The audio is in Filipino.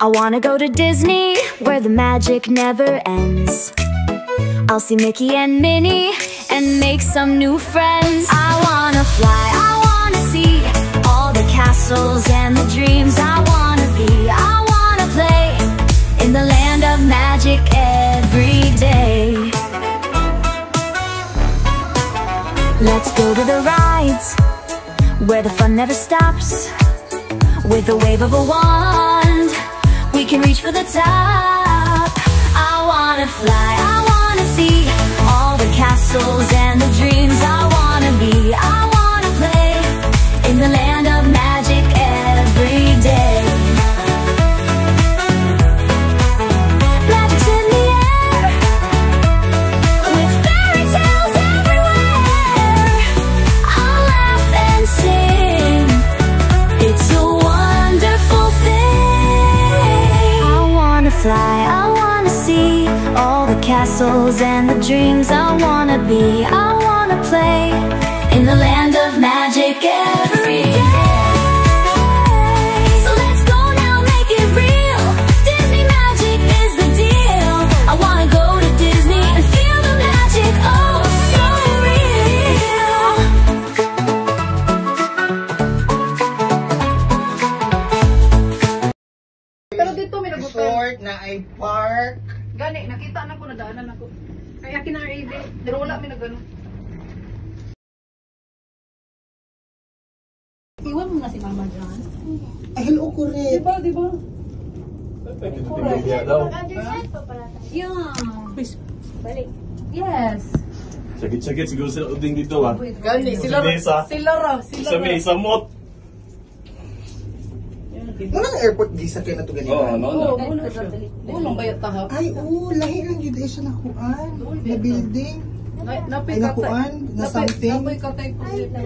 I wanna go to Disney, where the magic never ends. I'll see Mickey and Minnie, and make some new friends. I wanna fly, I wanna see all the castles and the dreams. I wanna play in the land of magic every day. Let's go to the rides, where the fun never stops. With a wave of a wand, we can reach for the top. I wanna fly, I wanna see all the castles and the dreams. I wanna play in the land of magic every day. Magic's in the air, with fairy tales everywhere. I'll laugh and sing, it's a wonderful thing. I wanna fly, I wanna see all the castles and the dreams. I wanna play in the land of magic every day. So let's go now, make it real. Disney magic is the deal. I wanna go to Disney and feel the magic, oh so real. Pero dito may nagutan. Resort na ay park. Gani, nakita na ko, nadaanan ako. Kaya kinaride, pero wala may nagano. Iwan mo na si Mama John. Ay, hello, correct. Diba, diba? Yeah. Balik. Yes. Sakit-sakit siguro sila uding dito ah. Gani, sila ra. Sa may samot. Munang airport visa kayo na ito ganito? Oo, ano na. Oo, muna siya. Unong bayat taha. Ay, lahi lang yun siya nakuan. Na building. Napay Ay, nakuan. Na something. Napay katay po sila.